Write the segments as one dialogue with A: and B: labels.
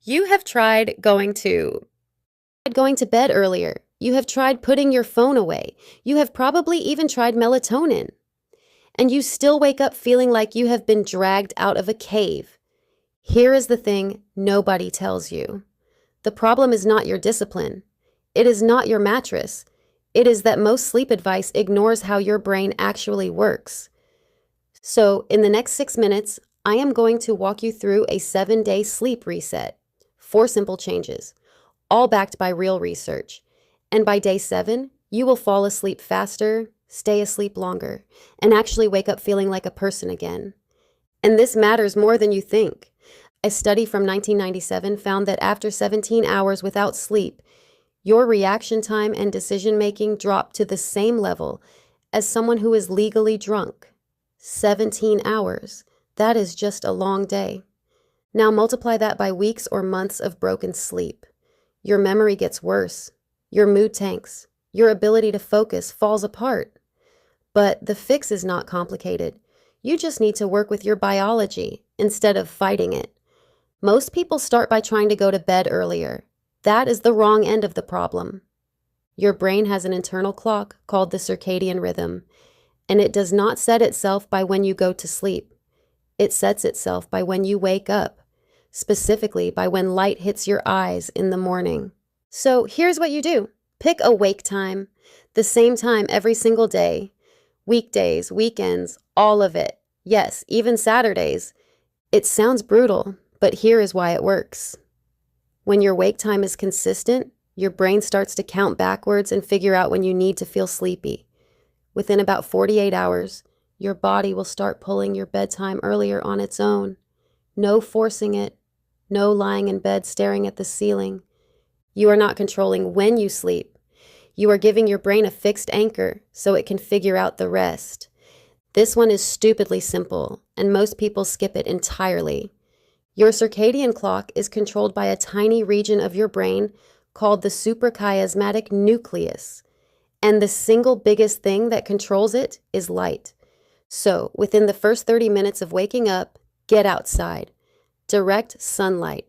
A: You have tried going to bed earlier. You have tried putting your phone away. You have probably even tried melatonin. And you still wake up feeling like you have been dragged out of a cave. Here is the thing nobody tells you. The problem is not your discipline. It is not your mattress. It is that most sleep advice ignores how your brain actually works. So, in the next 6 minutes, I am going to walk you through a 7-day sleep reset. 4 simple changes, all backed by real research. And by day 7, you will fall asleep faster, stay asleep longer, and actually wake up feeling like a person again. And this matters more than you think. A study from 1997 found that after 17 hours without sleep, your reaction time and decision making drop to the same level as someone who is legally drunk. 17 hours. That is just a long day. Now multiply that by weeks or months of broken sleep. Your memory gets worse. Your mood tanks. Your ability to focus falls apart. But the fix is not complicated. You just need to work with your biology instead of fighting it. Most people start by trying to go to bed earlier. That is the wrong end of the problem. Your brain has an internal clock called the circadian rhythm, and it does not set itself by when you go to sleep. It sets itself by when you wake up, specifically by when light hits your eyes in the morning. So here's what you do. Pick a wake time, the same time every single day. Weekdays, weekends, all of it. Yes, even Saturdays. It sounds brutal, but here is why it works. When your wake time is consistent, your brain starts to count backwards and figure out when you need to feel sleepy. Within about 48 hours, your body will start pulling your bedtime earlier on its own. No forcing it, no lying in bed staring at the ceiling. You are not controlling when you sleep. You are giving your brain a fixed anchor so it can figure out the rest. This one is stupidly simple, and most people skip it entirely. Your circadian clock is controlled by a tiny region of your brain called the suprachiasmatic nucleus, and the single biggest thing that controls it is light. So, within the first 30 minutes of waking up, get outside. Direct sunlight.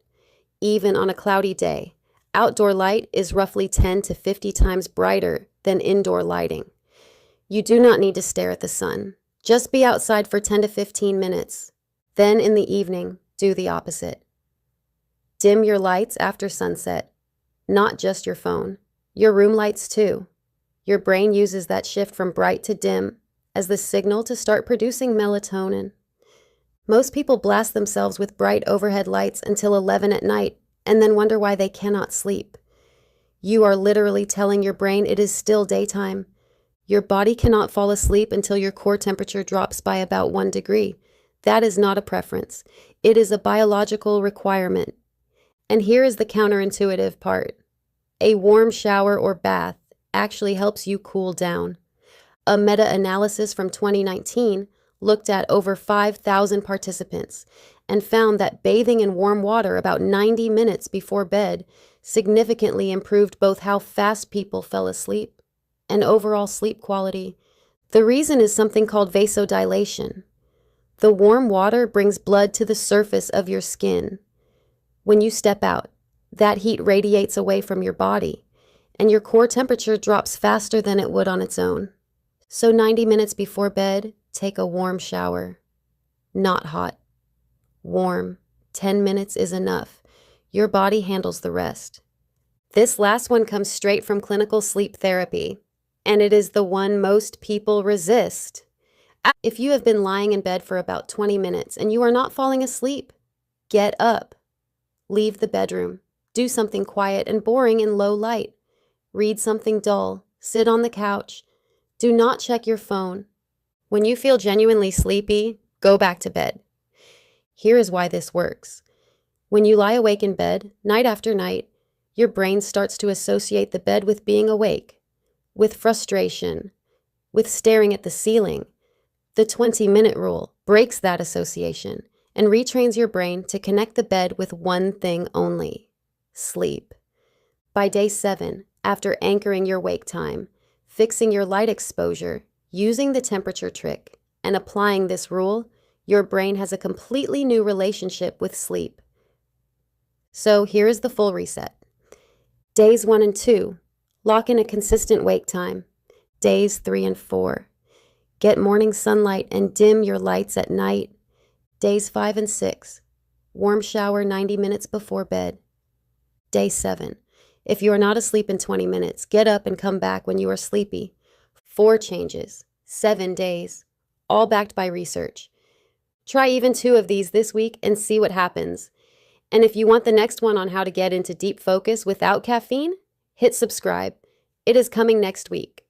A: Even on a cloudy day, outdoor light is roughly 10 to 50 times brighter than indoor lighting. You do not need to stare at the sun. Just be outside for 10 to 15 minutes. Then in the evening, do the opposite. Dim your lights after sunset. Not just your phone. Your room lights too. Your brain uses that shift from bright to dim as the signal to start producing melatonin. Most people blast themselves with bright overhead lights until 11 at night and then wonder why they cannot sleep. You are literally telling your brain it is still daytime. Your body cannot fall asleep until your core temperature drops by about 1 degree. That is not a preference. It is a biological requirement. And here is the counterintuitive part. A warm shower or bath actually helps you cool down. A meta-analysis from 2019 looked at over 5,000 participants and found that bathing in warm water about 90 minutes before bed significantly improved both how fast people fell asleep and overall sleep quality. The reason is something called vasodilation. The warm water brings blood to the surface of your skin. When you step out, that heat radiates away from your body, and your core temperature drops faster than it would on its own. So 90 minutes before bed, take a warm shower. Not hot. Warm. 10 minutes is enough. Your body handles the rest. This last one comes straight from clinical sleep therapy, and it is the one most people resist. If you have been lying in bed for about 20 minutes and you are not falling asleep, get up. Leave the bedroom. Do something quiet and boring in low light. Read something dull. Sit on the couch. Do not check your phone. When you feel genuinely sleepy, go back to bed. Here is why this works. When you lie awake in bed, night after night, your brain starts to associate the bed with being awake, with frustration, with staring at the ceiling. The 20-minute rule breaks that association and retrains your brain to connect the bed with one thing only: sleep. By day 7, after anchoring your wake time, fixing your light exposure, using the temperature trick, and applying this rule, your brain has a completely new relationship with sleep. So here is the full reset. Days 1 and 2, lock in a consistent wake time. Days 3 and 4, get morning sunlight and dim your lights at night. Days 5 and 6, warm shower 90 minutes before bed. Day 7, if you are not asleep in 20 minutes, get up and come back when you are sleepy. 4 changes, 7 days, all backed by research. Try even 2 of these this week and see what happens. And if you want the next one on how to get into deep focus without caffeine, hit subscribe. It is coming next week.